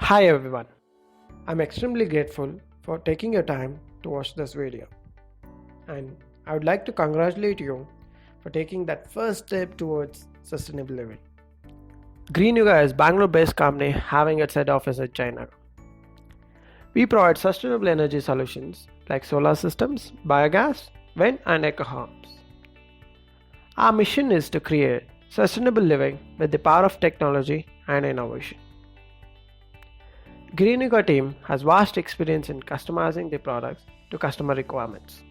Hi everyone, I'm extremely grateful for taking your time to watch this video, and I would like to congratulate you for taking that first step towards sustainable living. Greenyuga is Bangalore-based company having its head office in China. We provide sustainable energy solutions like solar systems, biogas, wind and eco homes. Our mission is to create sustainable living with the power of technology and innovation. Greenyuga team has vast experience in customizing the products to customer requirements.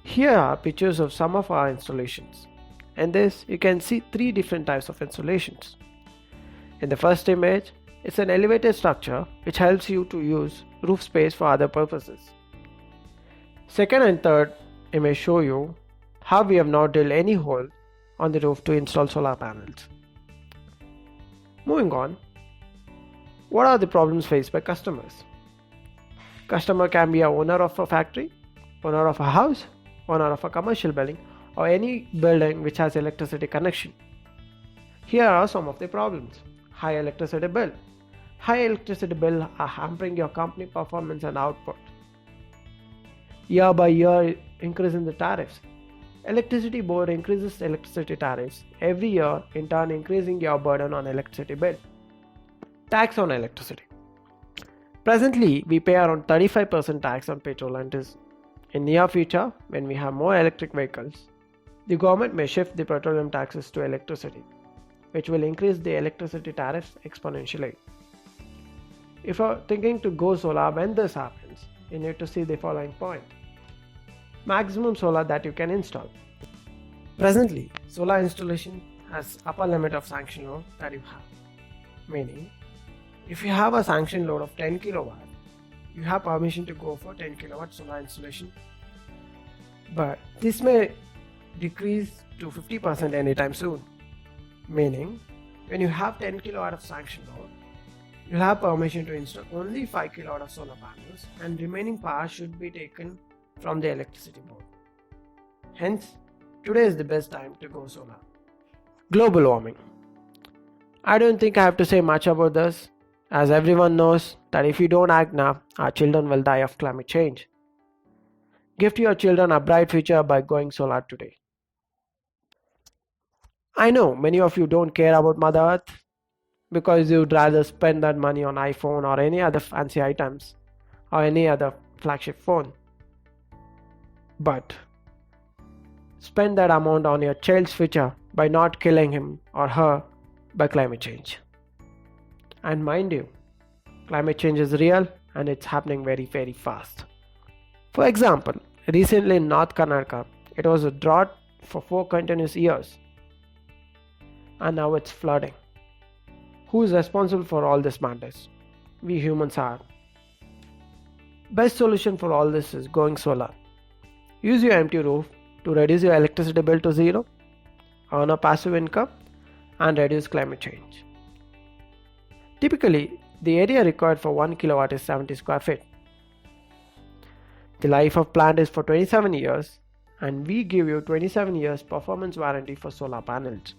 Here are pictures of some of our installations. In this, you can see three different types of installations. In the first image, it's an elevated structure which helps you to use roof space for other purposes. Second and third image show you how we have not drilled any hole on the roof to install solar panels. Moving on, what are the problems faced by customers? Customer can be a owner of a factory, owner of a house, owner of a commercial building, or any building which has electricity connection. Here are some of the problems. High electricity bill. High electricity bill are hampering your company performance and output. Year by year increase in the tariffs. Electricity board increases electricity tariffs every year, in turn increasing your burden on electricity bill. Tax on electricity. Presently, we pay around 35% tax on petrol and diesel. In near future, when we have more electric vehicles, the government may shift the petroleum taxes to electricity, which will increase the electricity tariffs exponentially. If you're thinking to go solar when this happens, you need to see the following point. Maximum solar that you can install. Presently, solar installation has upper limit of sanction load that you have. Meaning, if you have a sanction load of 10 kW, you have permission to go for 10 kW solar installation. But this may decrease to 50% anytime soon. Meaning, when you have 10 kW of sanction load, you'll have permission to install only 5 kW of solar panels, and remaining power should be taken from the electricity board. Hence, today is the best time to go solar. Global warming. I don't think I have to say much about this, as everyone knows that if you don't act now, our children will die of climate change. Gift your children a bright future by going solar today. I know many of you don't care about Mother Earth because you'd rather spend that money on iPhone or any other fancy items or any other flagship phone. But spend that amount on your child's future by not killing him or her by climate change. And mind you, climate change is real and it's happening very, very fast. For example, recently in North Karnataka, it was a drought for 4 continuous years. And now it's flooding. Who is responsible for all this madness? We humans are. Best solution for all this is going solar. Use your empty roof to reduce your electricity bill to zero, earn a passive income, and reduce climate change. Typically, the area required for 1 kilowatt is 70 square feet. The life of plant is for 27 years, and we give you 27 years performance warranty for solar panels.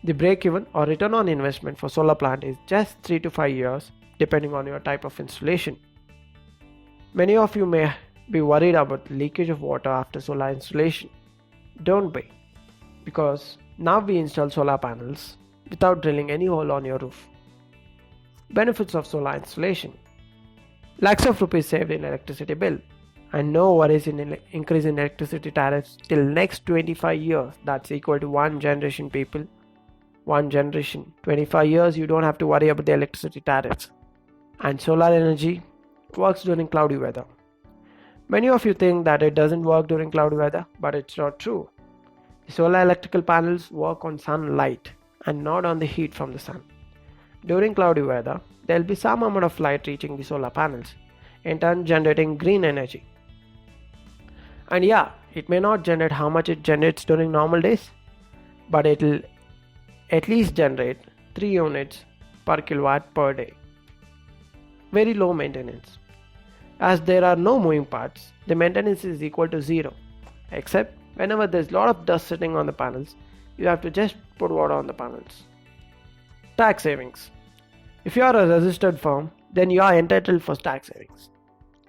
The break-even or return on investment for solar plant is just 3 to 5 years, depending on your type of installation. Many of you may be worried about leakage of water after solar installation. Don't be, because now we install solar panels without drilling any hole on your roof. Benefits of solar installation. Lakhs of rupees saved in electricity bill, and no worries in increase in electricity tariffs till next 25 years. That's equal to one generation, people. One generation. 25 years you don't have to worry about the electricity tariffs. And solar energy works during cloudy weather. Many of you think that it doesn't work during cloudy weather, but it's not true. The solar electrical panels work on sunlight and not on the heat from the sun. During cloudy weather, there will be some amount of light reaching the solar panels, in turn generating green energy. And yeah, it may not generate how much it generates during normal days, but it will at least generate 3 units per kilowatt per day. Very low maintenance. As there are no moving parts, the maintenance is equal to 0, except whenever there's a lot of dust sitting on the panels, you have to just put water on the panels. Tax savings. If you are a registered firm, then you are entitled for tax savings.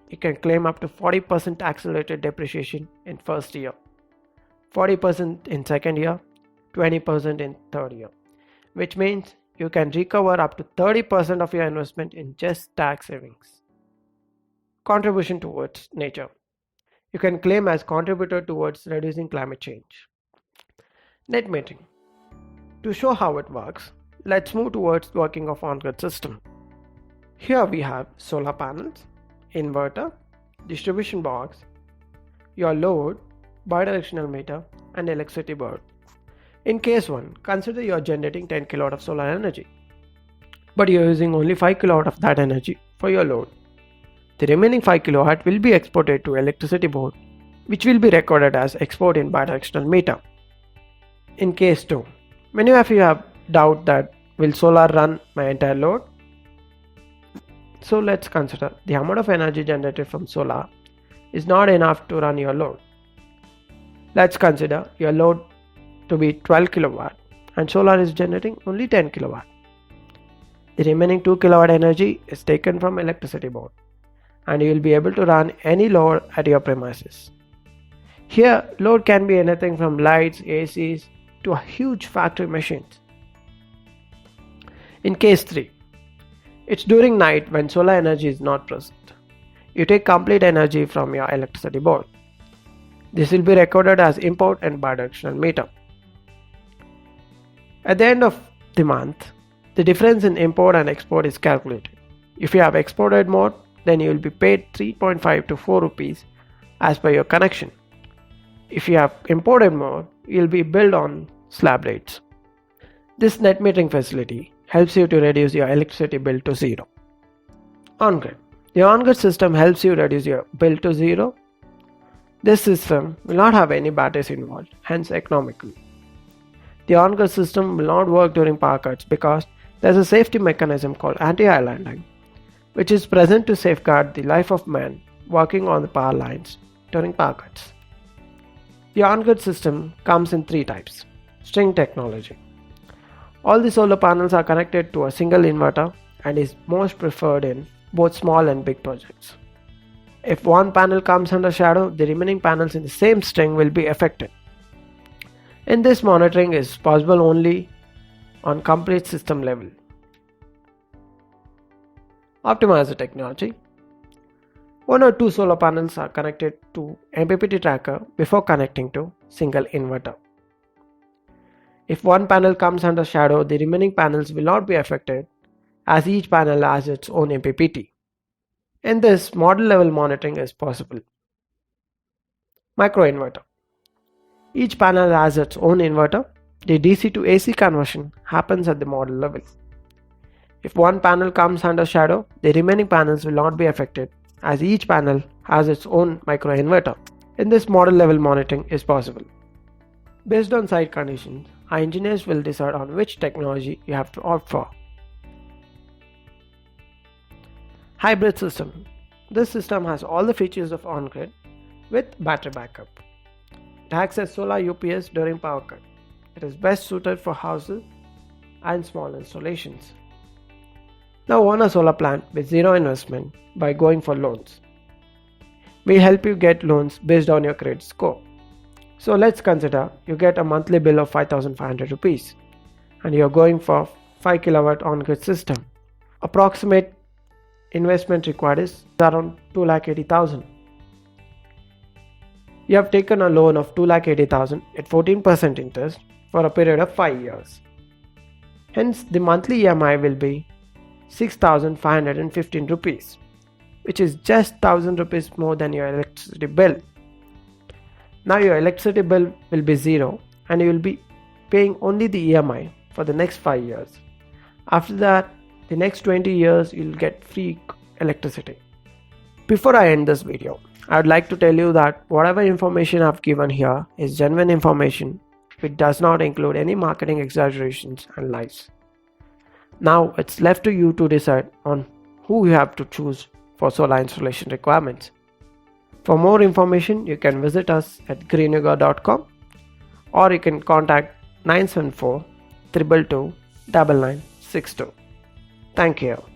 You can claim up to 40% accelerated depreciation in first year, 40% in second year, 20% in third year, which means you can recover up to 30% of your investment in just tax savings. Contribution towards nature. You can claim as contributor towards reducing climate change. Net metering. To show how it works, let's move towards working of on-grid system. Here we have solar panels, inverter, distribution box, your load, bidirectional meter, and electricity board. In case 1, consider you are generating 10 kW of solar energy, but you are using only 5 kW of that energy for your load. The remaining 5 kW will be exported to electricity board, which will be recorded as export in bidirectional meter. In case 2, many of you have doubt that will solar run my entire load? So let's consider the amount of energy generated from solar is not enough to run your load. Let's consider your load to be 12 kW and solar is generating only 10 kW. The remaining 2 kW energy is taken from electricity board and you will be able to run any load at your premises. Here, load can be anything from lights, ACs to a huge factory machines. In case 3, it's during night when solar energy is not present. You take complete energy from your electricity board. This will be recorded as import and bidirectional meter. At the end of the month, the difference in import and export is calculated. If you have exported more, then you will be paid 3.5 to 4 rupees as per your connection. If you have imported more, you will be billed on slab rates. This net metering facility helps you to reduce your electricity bill to zero. On-grid. The on-grid system helps you reduce your bill to zero. This system will not have any batteries involved, hence economical. The on-grid system will not work during power cuts because there is a safety mechanism called anti-islanding, which is present to safeguard the life of man working on the power lines during power cuts. The on-grid system comes in 3 types. String technology. All the solar panels are connected to a single inverter and is most preferred in both small and big projects. If one panel comes under shadow, the remaining panels in the same string will be affected. And this monitoring is possible only on complete system level. Optimizer technology. 1 or 2 solar panels are connected to MPPT tracker before connecting to single inverter. If one panel comes under shadow, the remaining panels will not be affected as each panel has its own MPPT. In this, model level monitoring is possible. Microinverter. Each panel has its own inverter. The DC to AC conversion happens at the model level. If one panel comes under shadow, the remaining panels will not be affected as each panel has its own microinverter. In this, model level monitoring is possible. Based on site conditions, our engineers will decide on which technology you have to opt for. Hybrid system. This system has all the features of on-grid with battery backup. It acts as solar UPS during power cut. It is best suited for houses and small installations. Now own a solar plant with zero investment by going for loans. We help you get loans based on your credit score. So let's consider you get a monthly bill of 5,500 rupees and you're going for 5 kW on-grid system. Approximate investment required is around 2,80,000. You have taken a loan of 2,80,000 at 14% interest for a period of 5 years. Hence, the monthly EMI will be 6,515 rupees, which is just 1,000 rupees more than your electricity bill. Now your electricity bill will be zero and you will be paying only the EMI for the next 5 years. After that, the next 20 years you will get free electricity. Before I end this video, I would like to tell you that whatever information I've given here is genuine information which does not include any marketing exaggerations and lies. Now it's left to you to decide on who you have to choose for solar installation requirements. For more information, you can visit us at greenyuga.com or you can contact 974 222 9962. Thank you.